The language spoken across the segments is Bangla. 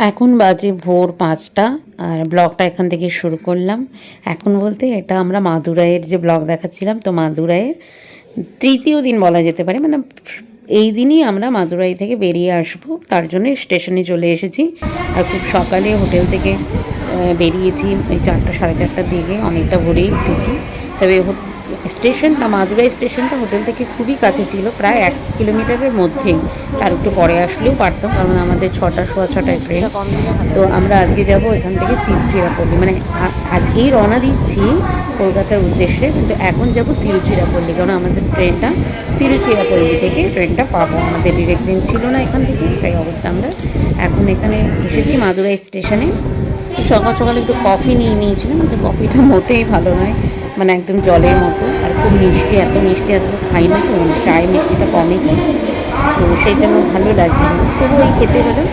এখন বাজে ভোর ৫টা। আর ব্লগটা এখান থেকে শুরু করলাম। এখন বলতে এটা আমরা মাদুরাইয়ের যে ব্লগ দেখাচ্ছিলাম, তো মাদুরাইয়ের তৃতীয় দিন বলা যেতে পারে, মানে এই দিনই আমরা মাদুরাই থেকে বেরিয়ে আসবো, তার জন্য স্টেশনে চলে এসেছি। আর খুব সকালে হোটেল থেকে বেরিয়েছি ওই ৪টা সাড়ে ৪টার দিকে, অনেকটা ভোরেই উঠেছি। তবে স্টেশনটা, মাদুরাই স্টেশনটা হোটেল থেকে খুবই কাছে ছিল, প্রায় ১ কিলোমিটারের মধ্যেই। আর একটু পরে আসলেও পারতাম, কারণ আমাদের ৬টা সোয়া ৬টায় ট্রেন। তো আমরা আজকে যাব এখান থেকে তিরুচিরাপল্লী, মানে আজকেই রওনা দিচ্ছি কলকাতার উদ্দেশ্যে, কিন্তু এখন যাব তিরুচিরাপল্লী, কারণ আমাদের ট্রেনটা তিরুচিরাপল্লী থেকে ট্রেনটা পাবো। আমাদের ডিরেক্ট ট্রেন ছিল না এখান থেকে, তাই অবস্থা আমরা এখন এখানে এসেছি মাদুরাই স্টেশনে। সকাল সকাল একটু কফি নিয়ে নিয়েছিলাম, কিন্তু কফিটা মোটেই ভালো নয়, মানে একদম জলের মতো, আর খুব মিষ্টি, এত মিষ্টি এত খাই না, তো চায় মিষ্টিটা কমই খাই, তো সেই জন্য ভালো লাগছে না, তবু ওই খেতে হলো।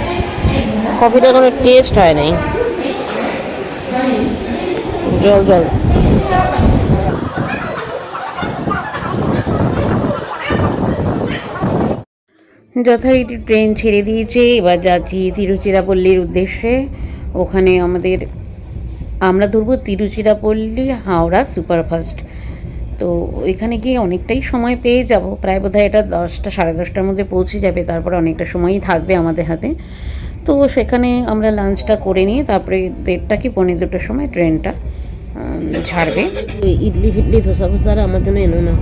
কফিটা কোনো টেস্ট হয় নাই, জল জল। যথারীতি ট্রেন ছেড়ে দিয়েছে, এবার যাচ্ছি তিরুচিরাপল্লীর উদ্দেশ্যে। ওখানে আমরা ধরবো তিরুচিরাপল্লী হাওড়া সুপারফাস্ট। তো ওইখানে গিয়ে অনেকটাই সময় পেয়ে যাব, প্রায় বোধহয় এটা 10টা সাড়ে 10টার মধ্যে পৌঁছে যাবে, তারপরে অনেকটা সময়ই থাকবে আমাদের হাতে। তো সেখানে আমরা লাঞ্চটা করে নিয়ে তারপরে 1:30 কি 1:45টার সময় ট্রেনটা ছাড়বে। ইডলি ফিডলি ধোসা ফোসারা আমার জন্য এনো না,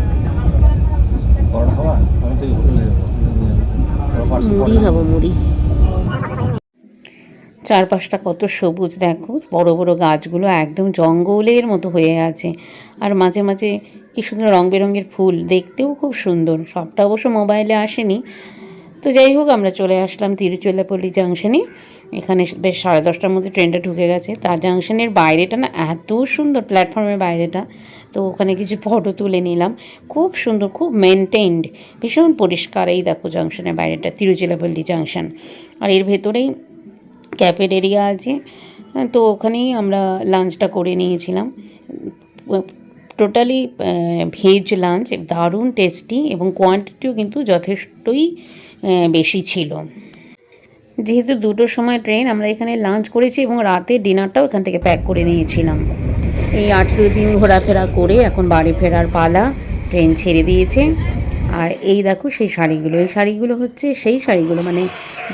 মুড়ি খাবো মুড়ি। চারপাশটা কত সবুজ দেখো, বড় বড় গাছগুলো একদম জঙ্গলের মতো হয়ে আছে, আর মাঝে মাঝে কি সুন্দর রং বেরঙের ফুল, দেখতেও খুব সুন্দর। সবটা অবশ্য মোবাইলে আসেনি। তো যাই হোক, আমরা চলে আসলাম তিরুচিরাপল্লী জাংশনে। এখানে বেশ 10:30টার মধ্যে ট্রেনটা ঢুকে গেছে। তার জাংশনের বাইরেটা না এত সুন্দর, প্ল্যাটফর্মের বাইরেটা, তো ওখানে কিছু ফটো তুলে নিলাম। খুব সুন্দর, খুব মেনটেইনড, ভীষণ পরিষ্কার। এই দেখো জাংশনের বাইরেটা, তিরুচিরাপল্লী জাংশন। আর এর ভেতরেই ক্যাফেটেরিয়া আছে, তো ওখানেই আমরা লাঞ্চটা করে নিয়েছিলাম। টোটালি ভেজ লাঞ্চ, দারুণ টেস্টি, এবং কোয়ান্টিটিও কিন্তু যথেষ্টই বেশি ছিল। যেহেতু 2টোর সময় ট্রেন, আমরা এখানে লাঞ্চ করেছি এবং রাতে ডিনারটাও এখান থেকে প্যাক করে নিয়েছিলাম। এই 18 দিন ঘোরাফেরা করে এখন বাড়ি ফেরার পালা, ট্রেন ছেড়ে দিয়েছে। আর এই দেখো সেই শাড়িগুলো, এই শাড়িগুলো হচ্ছে সেই শাড়িগুলো, মানে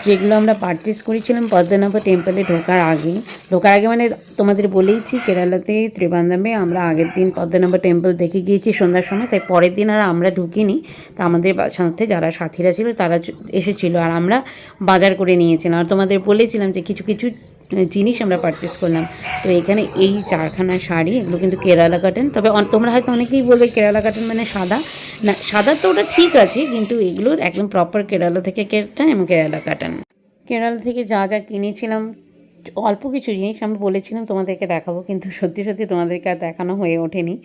যেগুলো আমরা পারচেস করেছিলাম পদ্মনাভ টেম্পলে ঢোকার আগে মানে তোমাদের বলেইছি, কেরালাতে ত্রিবান্দামে আমরা আগের দিন পদ্মনাভ টেম্পল দেখে গিয়েছি সন্ধ্যার সময়, তাই পরের দিন আর আমরা ঢুকিনি। তা আমাদের সাথে যারা সাথীরা ছিল তারা এসেছিলো, আর আমরা বাজার করে নিয়েছিলাম, আর তোমাদের বলেছিলাম যে কিছু কিছু জিনিস আমরা পারচেস করলাম। তো এখানে এই 4খানা শাড়ি, এগুলো কিন্তু কেরালা কাটন। তবে তোমরা হয়তো অনেকেই বলবে কেরালা কাটন মানে সাদা, না সাদা তো ওটা ঠিক আছে, কিন্তু এগুলো একদম প্রপার কেরালা থেকে কেটন এবং কেরালা কাটন। কেরালা থেকে যা যা কিনেছিলাম, অল্প কিছু জিনিস আমরা বলেছিলাম তোমাদেরকে দেখাবো, কিন্তু সত্যি সত্যি তোমাদেরকে আর দেখানো হয়ে ওঠেনি,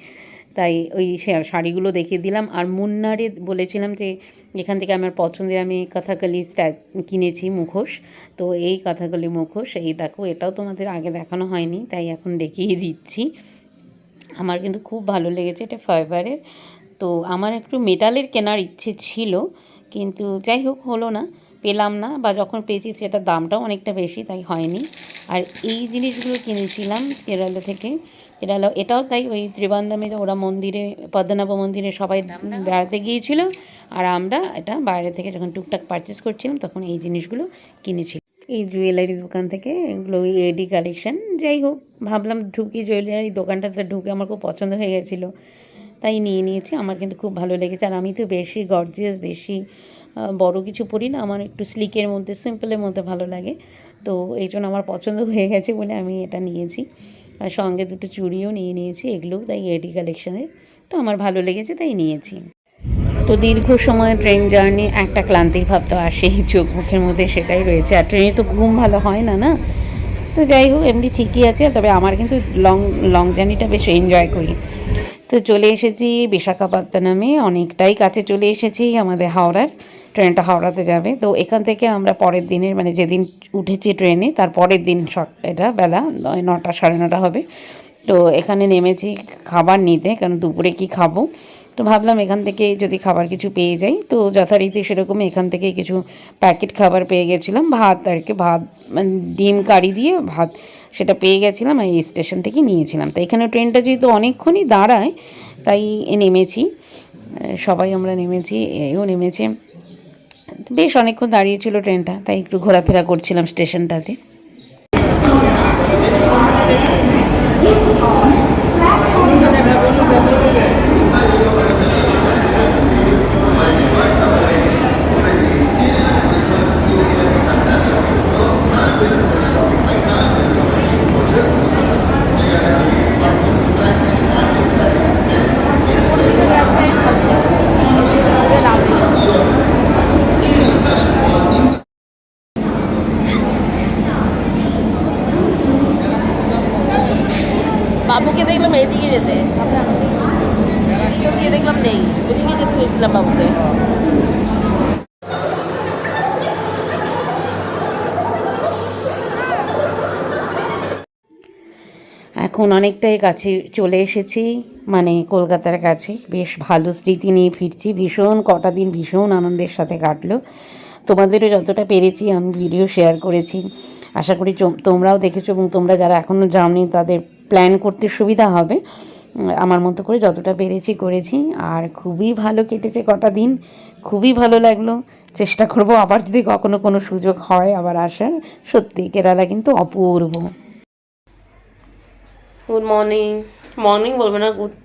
তাই ওই শাড়িগুলো দেখিয়ে দিলাম। আর মুন্নারে বলেছিলাম যে এখান থেকে আমার পছন্দের, আমি কথাকলি কিনেছি মুখোশ, তো এই কথাকলি মুখোশ, এই দেখো, এটাও তোমাদের আগে দেখানো হয়নি, তাই এখন দেখিয়ে দিচ্ছি। আমার কিন্তু খুব ভালো লেগেছে, এটা ফাইবারের। তো আমার একটু মেটালের কেনার ইচ্ছে ছিল, কিন্তু যাই হোক হলো না, পেলাম না, বা যখন পেয়েছি সেটার দামটাও অনেকটা বেশি, তাই হয়নি। আর এই জিনিসগুলো কিনেছিলাম কেরালা থেকে। কেরালা এটাও তাই, ওই ত্রিবান্দামে ওরা মন্দিরে, পদ্মনাভ মন্দিরে সবাই বেড়াতে গিয়েছিল, আর আমরা এটা বাইরে থেকে যখন টুকটাক পারচেস করছিলাম তখন এই জিনিসগুলো কিনেছিলাম এই জুয়েলারি দোকান থেকে। এগুলো এডি কালেকশন। যাই হোক, ভাবলাম ঢুকি জুয়েলারি দোকানটাতে, ঢুকে আমার খুব পছন্দ হয়ে গেছিলো, তাই নিয়ে নিয়েছি। আমার কিন্তু খুব ভালো লেগেছে। আর আমি তো বেশি গর্জিয়াস, বেশি বড় কিছু পরি না, আমার একটু স্লিকের মধ্যে, সিম্পলের মধ্যে ভালো লাগে, তো এই জন্য আমার পছন্দ হয়ে গেছে বলে আমি এটা নিয়েছি। আর সঙ্গে 2টো চুড়িও নিয়ে নিয়েছি, এগুলোও তাই এডি কালেকশনের, তো আমার ভালো লেগেছে তাই নিয়েছি। তো দীর্ঘ সময় ট্রেন জার্নি, একটা ক্লান্তির ভাব তো আসেই চোখ মুখের মধ্যে, সেটাই রয়েছে। আর ট্রেনে তো ঘুম ভালো হয় না, না? তো যাই হোক, এমনি ঠিকই আছে। তবে আমার কিন্তু লং জার্নিটা বেশ এনজয় করি। তো চলে এসেছি বিশাখাপত্তনমে, অনেকটাই কাছে চলে এসেছি আমাদের হাওড়ার। ট্রেনটা হাওড়াতে যাবে, তো এখান থেকে আমরা পরের দিনের, মানে যেদিন উঠেছি ট্রেনে তার পরের দিন এটা বেলা 9টা সাড়ে 9টা হবে। তো এখানে নেমেছি খাবার নিতে, কারণ দুপুরে কি খাবো, তো ভাবলাম এখান থেকে যদি খাবার কিছু পেয়ে যাই, তো যথারীতি সেরকম এখান থেকে কিছু প্যাকেট খাবার পেয়ে গেছিলাম, ভাত আর কি, ভাত মানে ডিম কারি দিয়ে ভাত, সেটা পেয়ে গেছিলাম, এই স্টেশন থেকে নিয়েছিলাম। তো এখানে ট্রেনটা যেহেতু অনেকক্ষণই দাঁড়ায়, তাই নেমেছি, সবাই আমরা নেমেছি, এও নেমেছে। বেশ অনেকক্ষণ দাঁড়িয়েছিল ট্রেনটা, তাই একটু ঘোরাফেরা করছিলাম স্টেশনটাতে। বাবুকে দেখলাম এদিকে যেতে, এদিকে গিয়ে দেখলাম নেই, এদিকে যেতে গেছিলাম বাবুকে। এখন অনেকটাই কাছে চলে এসেছি, মানে কলকাতার কাছে। বেশ ভালো স্মৃতি নিয়ে ফিরছি, ভীষণ কটা দিন ভীষণ আনন্দের সাথে কাটলো। তোমাদেরও যতটা পেরেছি আমি ভিডিও শেয়ার করেছি, আশা করি তোমরাও দেখেছো, এবং তোমরা যারা এখনও যাওনি তাদের প্ল্যান করতে সুবিধা হবে। আমার মতো করে যতটা পেরেছি করেছি, আর খুবই ভালো কেটেছে কটা দিন, খুবই ভালো লাগলো। চেষ্টা করব আবার যদি কখনো কোনো সুযোগ হয় আবার আসার। সত্যি কেরালা কিন্তু অপূর্ব। গুড মর্নিং, মর্নিং বলবো না, গুড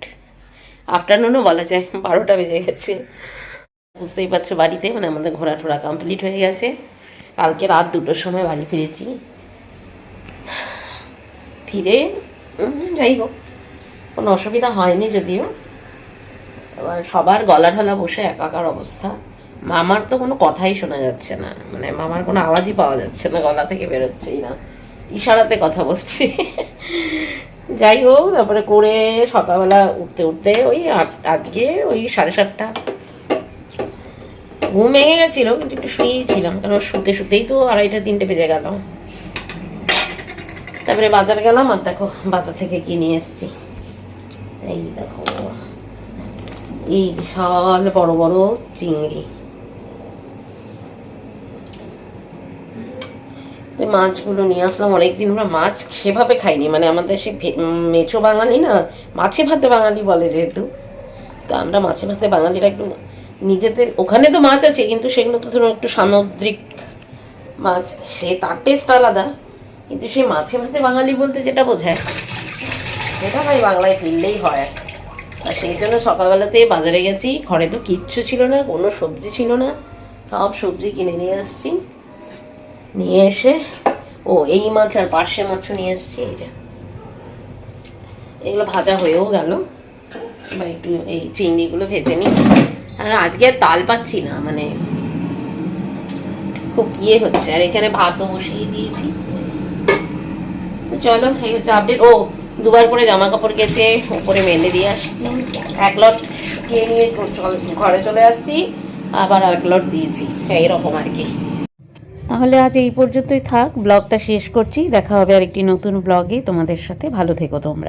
আফটারনুনও বলা যায়, 12টা বেজে গেছে। বুঝতেই পারছো বাড়িতে মানে আমাদের ঘোরা টোরা কমপ্লিট হয়ে গেছে। কালকে রাত 2টোর সময় বাড়ি ফিরেছি। ফিরে যাই হোক কোনো অসুবিধা হয়নি যদিও। এবার সবার গলা ঢলা বসে একাকার অবস্থা। মামার তো কোনো কথাই শোনা যাচ্ছে না, মানে মামার কোনো আওয়াজই পাওয়া যাচ্ছে না, গলা থেকে বেরোচ্ছেই না, ইশারাতে কথা বলছে। যাই হোক তারপরে করে সকালবেলা উঠতে উঠতে ওই আজকে ওই 7:30 ঘুম ভেঙে গেছিলো, কিন্তু একটু শুয়েই ছিলাম, কারণ শুতে শুতেই তো 2:30-3টে বেজে গেল। তারপরে বাজার গেলাম, আর দেখো বাজার থেকে কি নিয়ে এসছি। এই দেখো এই বিশাল বড় বড় চিংড়ি। মাছগুলো নিয়ে আসলাম, অনেকদিন আমরা মাছ সেভাবে খাইনি, মানে আমাদের সে মেছো বাঙালি না, মাছে ভাতে বাঙালি বলে যেহেতু, তো আমরা মাছে ভাতে বাঙালিরা একটু নিজেদের, ওখানে তো মাছ আছে কিন্তু সেগুলো তো ধরো একটু সামুদ্রিক মাছ, সে তার টেস্ট আলাদা, কিন্তু সেই মাছে ভাতে বাঙালি বলতে যেটা বোঝায় সেটা ভাই বাংলায় ফিরলেই হয়। আর সেই জন্য সকালবেলাতে বাজারে গেছি, ঘরে তো কিচ্ছু ছিল না, কোনো সবজি ছিল না, সব সবজি কিনে নিয়ে আসছি। নিয়ে এসে এই মাছ আর পার্শে মাছও নিয়ে এসছি। এই যে এগুলো ভাজা হয়েও গেল, এবার একটু এই চিংড়িগুলো ভেজে নিই। আর আজকে আর তাল পাচ্ছি না, মানে খুব হচ্ছে। আর এখানে ভাতও বসিয়ে দিয়েছি। চলো এই হচ্ছে আপডেট। 2বার করে জামা কাপড় কেচে উপরে মেলে দিয়ে আসছি, 1 লট শুকিয়ে নিয়ে ঘরে চলে আসছি, আবার 1 লট দিয়েছি, এইরকম আর কি। তাহলে আজ এই পর্যন্তই থাক, ব্লগটা শেষ করছি। দেখা হবে আর একটি নতুন ব্লগে তোমাদের সাথে। ভালো থেকো তোমরা।